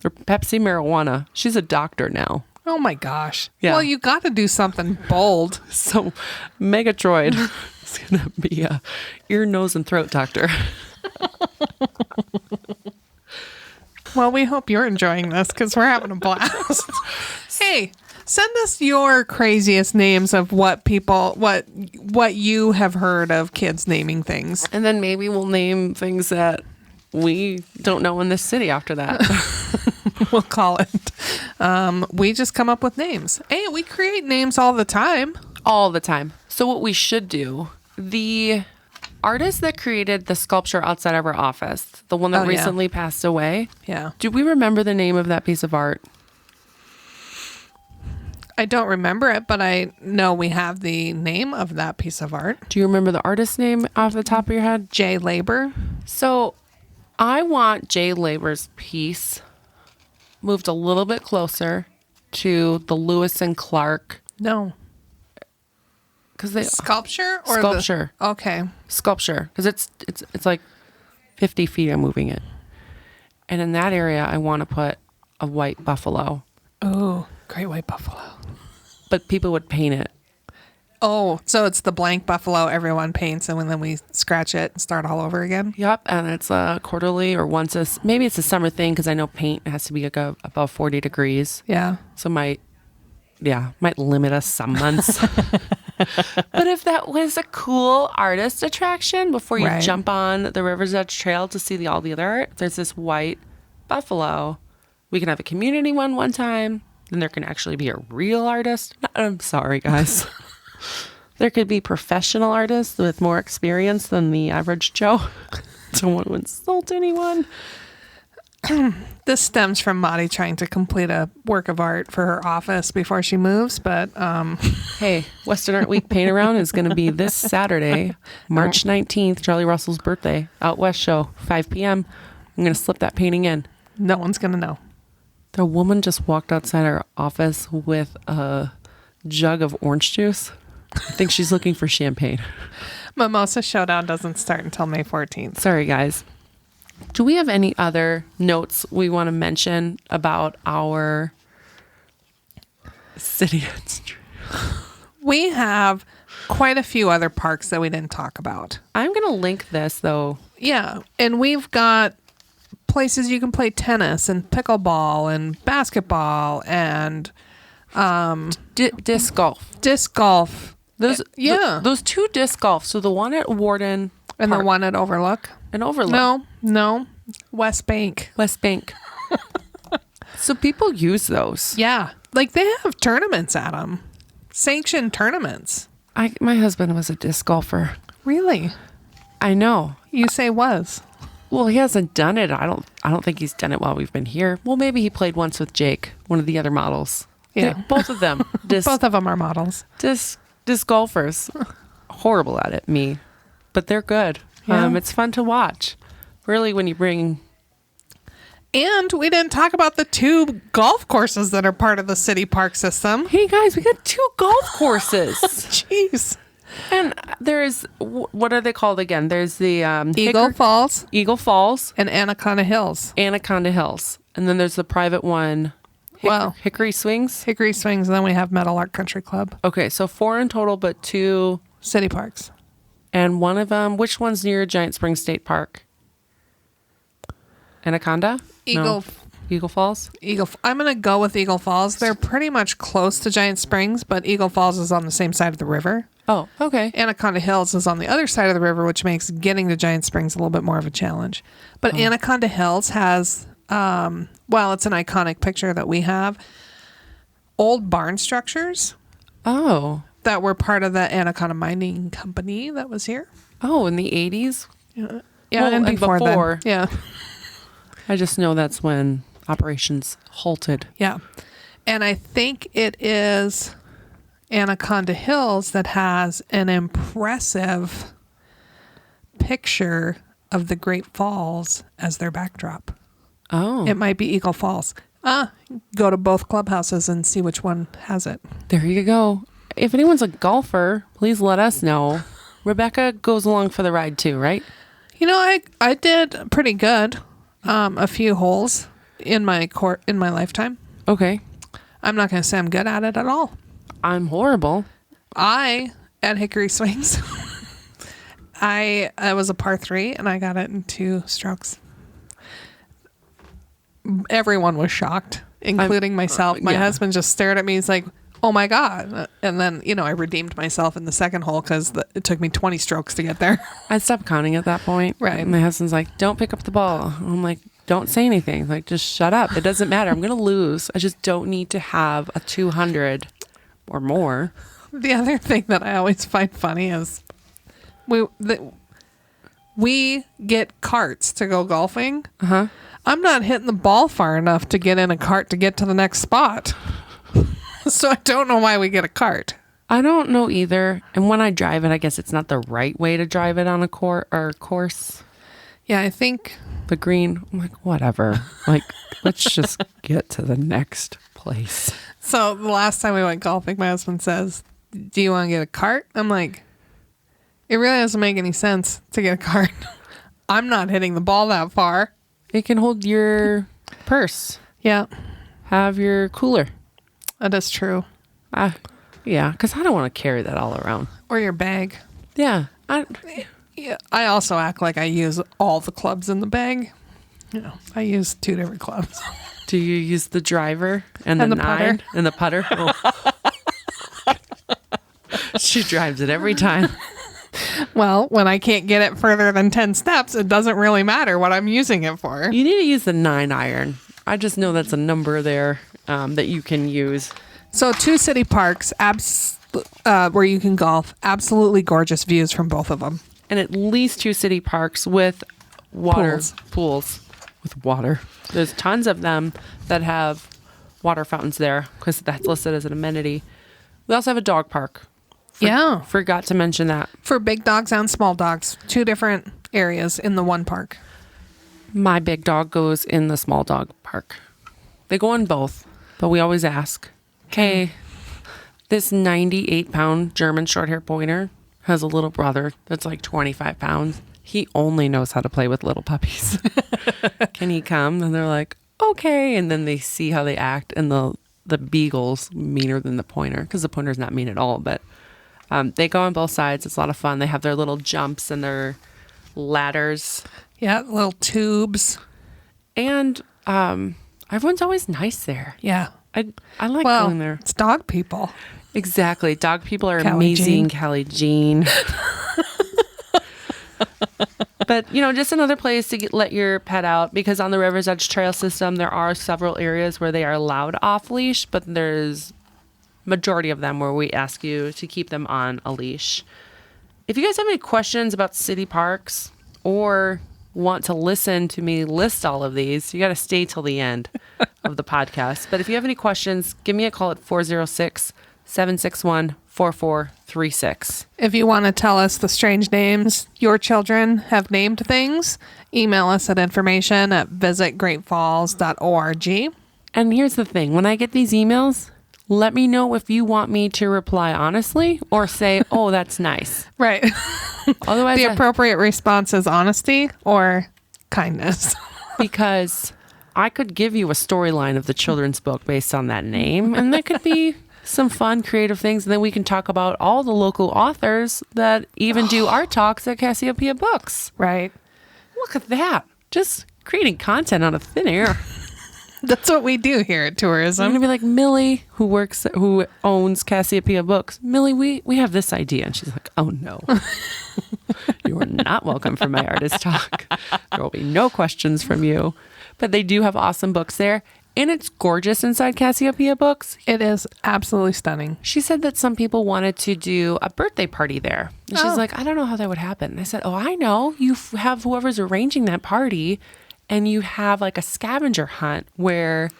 Or Pepsi Marijuana. She's a doctor now. Oh my gosh. Yeah. Well, you got to do something bold. So Mergatroy is going to be a ear, nose, and throat doctor. Well, we hope you're enjoying this because we're having a blast. Hey, send us your craziest names of what you have heard of kids naming things. And then maybe we'll name things that we don't know in this city after that. We'll call it. We just come up with names. Hey, we create names all the time. All the time. So what we should do, the artist that created the sculpture outside of our office, the one that Oh, yeah. recently passed away. Yeah. Do we remember the name of that piece of art? I don't remember it, but I know we have the name of that piece of art. Do you remember the artist's name off the top of your head? J. Labor. So I want Jay Labor's piece moved a little bit closer to the Lewis and Clark. No. Because they Sculpture or Sculpture. Okay. Sculpture. Because it's like 50 feet I'm moving it. And in that area, I want to put a white buffalo. Oh, great white buffalo. But people would paint it. Oh, so it's the blank buffalo everyone paints, and then we scratch it and start all over again? Yep, and it's quarterly or maybe it's a summer thing because I know paint has to be like above 40 degrees. Yeah. So might limit us some months. But if that was a cool artist attraction before you Right. jump on the River's Edge Trail to see all the other art, there's this white buffalo. We can have a community one time, then there can actually be a real artist. I'm sorry, guys. There could be professional artists with more experience than the average Joe. Don't want to insult anyone. This stems from Maddie trying to complete a work of art for her office before she moves, but Hey, Western Art Week Paint Around is going to be this Saturday, March 19th, Charlie Russell's birthday, Out West show, 5 p.m. I'm going to slip that painting in. no one's going to know. The woman just walked outside our office with a jug of orange juice. I think she's looking for champagne. Mimosa Showdown doesn't start until May 14th. Sorry, guys. Do we have any other notes we want to mention about our city? We have quite a few other parks that we didn't talk about. I'm going to link this, though. Yeah, and we've got places you can play tennis and pickleball and basketball and Disc golf. disc golf. Those, yeah. those two disc golf. So the one at Warden And Park the one at Overlook. and Overlook. No. West Bank. West Bank. So people use those. Yeah. Like they have tournaments at them. Sanctioned tournaments. My husband was a disc golfer. Really? I know. You say was. Well, he hasn't done it. I don't think he's done it while we've been here. Well, maybe he played once with Jake, one of the other models. Yeah. Both of them. Both of them are models. Disc golfers. Horrible at it, me. But they're good. Yeah. It's fun to watch. Really, when you bring... And we didn't talk about the 2 golf courses that are part of the city park system. Hey, guys, we got 2 golf courses. Jeez. And there's... What are they called again? There's the... Eagle Falls Eagle Falls. and Anaconda Hills. Anaconda Hills. And then there's the private one... Well, Hickory Swings. Hickory Swings, and then we have Metal Arc Country Club. Okay, so 4 in total, but 2... City parks. And one of them, which one's near Giant Springs State Park? Anaconda? No. Eagle Falls? I'm going to go with Eagle Falls. They're pretty much close to Giant Springs, but Eagle Falls is on the same side of the river. Oh, okay. Anaconda Hills is on the other side of the river, which makes getting to Giant Springs a little bit more of a challenge. But Anaconda Hills has, it's an iconic picture that we have. Old barn structures Oh. that were part of the Anaconda Mining Company that was here. Oh, in the 80s? Yeah, Well, and and before before. then. Yeah. I just know that's when operations halted. Yeah. And I think it is Anaconda Hills that has an impressive picture of the Great Falls as their backdrop. Oh. It might be Eagle Falls. Go to both clubhouses and see which one has it. There you go. If anyone's a golfer, please let us know. Rebecca goes along for the ride too, right? You know, I did pretty good. A few holes in my lifetime. Okay. I'm not going to say I'm good at it at all. I'm horrible. At Hickory Swings, I was a par 3 and I got it in 2 strokes. Everyone was shocked, including myself. My yeah. husband just stared at me. He's like, "Oh my God." And then, I redeemed myself in the second hole because it took me 20 strokes to get there. I stopped counting at that point. Right. My husband's like, don't pick up the ball. I'm like, don't say anything. Like, just shut up. It doesn't matter. I'm going to lose. I just don't need to have a 200 or more. The other thing that I always find funny is we get carts to go golfing, I'm not hitting the ball far enough to get in a cart to get to the next spot. So I don't know why we get a cart. I don't know either. And when I drive it, I guess it's not the right way to drive it on a course. Yeah, I think The green, I'm like, whatever. Like, let's just get to the next place. so. The last time we went golfing, my husband says, "Do you want to get a cart?" I'm like, "It really doesn't make any sense to get a cart. I'm not hitting the ball that far." It can hold your purse. Yeah, Have your cooler. that is true. Yeah, because I don't want to carry that all around. Or your bag. Yeah. Yeah, I also act like I use all the clubs in the bag. You know, I use 2 different clubs. Do you use the driver and the putter. 9 and the putter? Oh. She drives it every time. Well, when I can't get it further than 10 steps, it doesn't really matter what I'm using it for. You need to use the 9 iron. I just know that's a number there that you can use. So 2 city parks where you can golf. Absolutely gorgeous views from both of them. And at least 2 city parks with water pools with water. There's tons of them that have water fountains there because that's listed as an amenity. We also have a dog park. Forgot to mention that. For big dogs and small dogs. 2 different areas in the one park. My big dog goes in the small dog park. They go in both, but we always ask, hey, this 98-pound German short-haired pointer has a little brother that's like 25 pounds. He only knows how to play with little puppies. Can he come? And they're like, okay. And then they see how they act. And the beagle's meaner than the pointer because the pointer's not mean at all. But they go on both sides. It's a lot of fun. They have their little jumps and their ladders. Yeah, little tubes. And everyone's always nice there. Yeah. I like going there. It's dog people. Exactly. Dog people are Callie amazing. Jean. Callie Jean. But, just another place to let your pet out because on the River's Edge Trail system, there are several areas where they are allowed off leash, but there's majority of them where we ask you to keep them on a leash. If you guys have any questions about city parks or want to listen to me list all of these, you got to stay till the end of the podcast. But if you have any questions, give me a call at 406-761-4436. If you want to tell us the strange names your children have named things, email us at information@visitgreatfalls.org. And here's the thing. When I get these emails, let me know if you want me to reply honestly or say, oh, that's nice. Right. Otherwise, The appropriate response is honesty or kindness. because I could give you a storyline of the children's book based on that name, and that could be some fun, creative things. And then we can talk about all the local authors that even do art talks at Cassiopeia Books. Right. Look at that. Just creating content out of thin air. That's what we do here at I'm Tourism. going to be like, Millie, who owns Cassiopeia Books. Millie, we have this idea. And she's like, oh, no. You are not welcome for my artist talk. There will be no questions from you. But they do have awesome books there. And it's gorgeous inside Cassiopeia Books. It is absolutely stunning. She said that some people wanted to do a birthday party there. And she's like, I don't know how that would happen. And I said, oh, I know. You have whoever's arranging that party, and you have like a scavenger hunt where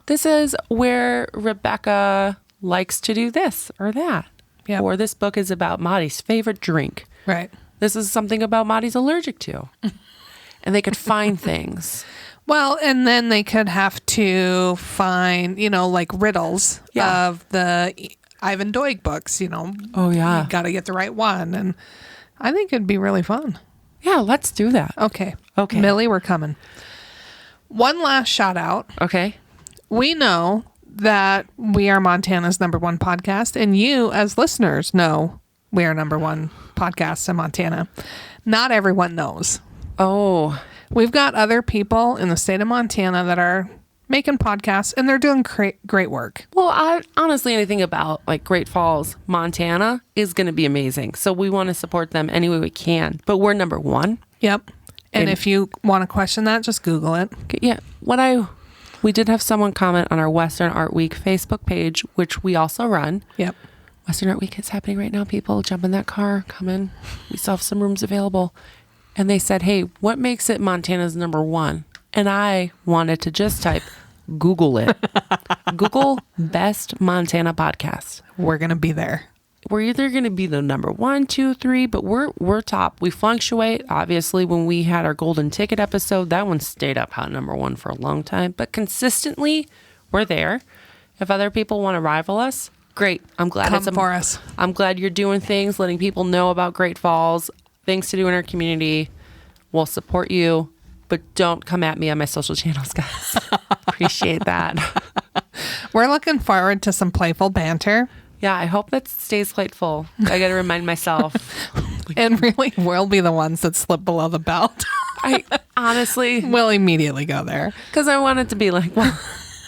this is where Rebecca likes to do this or that. Yep. Or this book is about Maddie's favorite drink. Right. This is something about Maddie's allergic to. And they could find things. Well, and then they could have to find, like riddles of the Ivan Doig books, Oh, yeah. You got to get the right one. And I think it'd be really fun. Yeah, let's do that. Okay. Okay. Millie, we're coming. One last shout out. Okay. We know that we are Montana's #1 podcast, and you as listeners know we are #1 podcast in Montana. Not everyone knows. Oh, We've got other people in the state of Montana that are making podcasts, and they're doing great work. well, honestly, anything about like Great Falls, Montana is going to be amazing. So we want to support them any way we can. But we're #1. Yep. And if you want to question that, just Google it. Yeah. We did have someone comment on our Western Art Week Facebook page, which we also run. Yep. Western Art Week is happening right now. People jump in that car, come in. We still have some rooms available. and they said, hey, what makes it Montana's number one? And I wanted to just type, Google it. Google best Montana podcast. We're going to be there. We're either going to be the number 1, 2, 3, but we're top. We fluctuate. Obviously, when we had our golden ticket episode, that one stayed up hot number 1 for a long time. But consistently, we're there. If other people want to rival us, great. I'm glad Come for us. I'm glad you're doing things, letting people know about Great Falls, things to do in our community. We'll support you, but don't come at me on my social channels, guys. Appreciate that. We're looking forward to some playful banter. Yeah, I hope that stays playful. I got to remind myself. And really, we'll be the ones that slip below the belt. I honestly, We'll immediately go there. because I wanted to be like, well,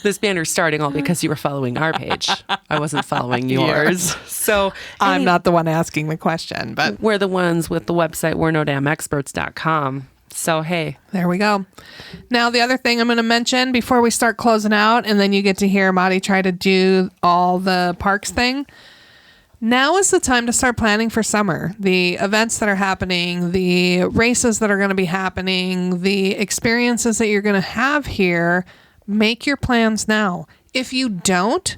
this banner's starting all because you were following our page. I wasn't following yours. So I'm not the one asking the question, but we're the ones with the website, we're no damn experts.com. So, hey, there we go. Now, the other thing I'm going to mention before we start closing out, and then you get to hear Marty try to do all the parks thing. Now is the time to start planning for summer. The events that are happening, the races that are going to be happening, the experiences that you're going to have here, make your plans now. If you don't,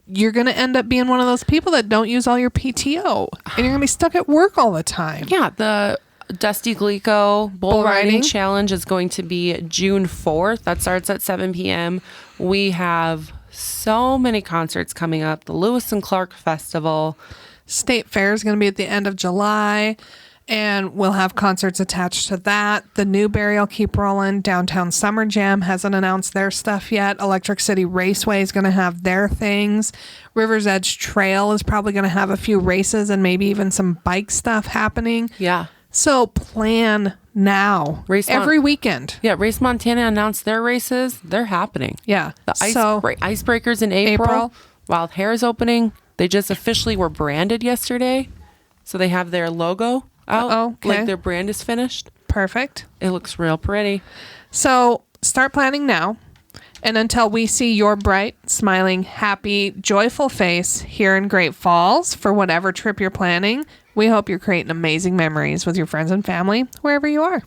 you're going to end up being one of those people that don't use all your PTO, and you're going to be stuck at work all the time. yeah, the Dusty Glico Bull Riding riding Challenge is going to be June 4th. That starts at 7 p.m. We have so many concerts coming up. The Lewis and Clark Festival. State Fair is going to be at the end of July, and we'll have concerts attached to that. The Newberry will keep rolling. Downtown Summer Jam hasn't announced their stuff yet. Electric City Raceway is going to have their things. River's Edge Trail is probably going to have a few races and maybe even some bike stuff happening. Yeah. So plan now. Every weekend. Yeah, Race Montana announced their races. They're happening. Yeah. The icebreakers in April. Wild Hare's opening. They just officially were branded yesterday. So they have their logo out. Okay. Like their brand is finished. Perfect. It looks real pretty. So start planning now. And until we see your bright, smiling, happy, joyful face here in Great Falls for whatever trip you're planning, we hope you're creating amazing memories with your friends and family wherever you are.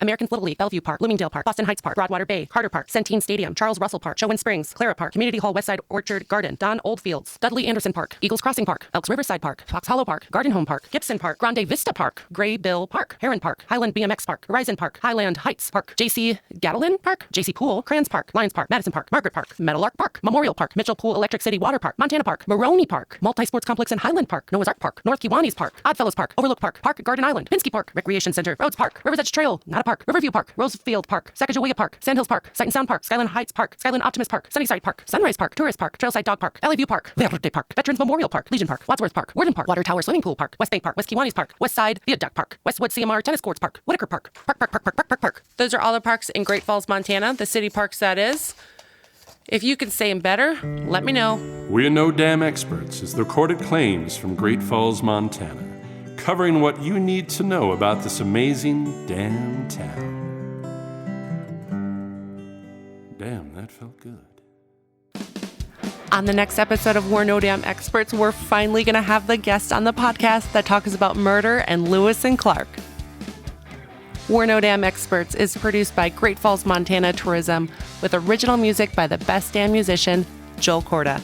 Americans Little League, Bellevue Park, Bloomingdale Park, Boston Heights Park, Broadwater Bay, Carter Park, Centene Stadium, Charles Russell Park, Showin Springs, Clara Park, Community Hall Westside Orchard Garden, Don Oldfields, Dudley Anderson Park, Eagles Crossing Park, Elks Riverside Park, Fox Hollow Park, Garden Home Park, Gibson Park, Grande Vista Park, Gray Bill Park, Heron Park, Highland BMX Park, Horizon Park, Highland Heights Park, JC Gatlin Park, JC Pool, Crayons Park, Lions Park, Madison Park, Margaret Park, Meadowlark Park, Memorial Park, Mitchell Pool Electric City Water Park, Montana Park, Maroney Park, Multi-Sports Complex in Highland Park, Noah's Ark Park, North Kiwanis Park, Oddfellows Park, Overlook Park, Park Garden Island, Pinsky Park, Recreation Center, Rhodes Park, Rivers Edge Trail, not a park, Riverview Park, Rosefield Park, Sacagawea Park, Sandhills Park, Sight and Sound Park, Skyline Heights Park, Skyline Optimist Park, Sunnyside Park, Sunrise Park, Tourist Park, Trailside Dog Park, Valley View Park, Verde Park, Veterans Memorial Park, Legion Park, Wadsworth Park, Warden Park, Water Tower Swimming Pool Park, West Bank Park, West Kiwanis Park, West Side Viaduct Park, Westwood CMR Tennis Courts Park, Whitaker Park, Park. Those are all the parks in Great Falls, Montana, the city parks that is. If you can say them better, let me know. We're No Damn Experts is the recorded claims from Great Falls, Montana, covering what you need to know about this amazing damn town. Damn, that felt good. On the next episode of We're No Damn Experts, we're finally going to have the guest on the podcast that talks about murder and Lewis and Clark. We're No Damn Experts is produced by Great Falls, Montana Tourism with original music by the best damn musician, Joel Corda.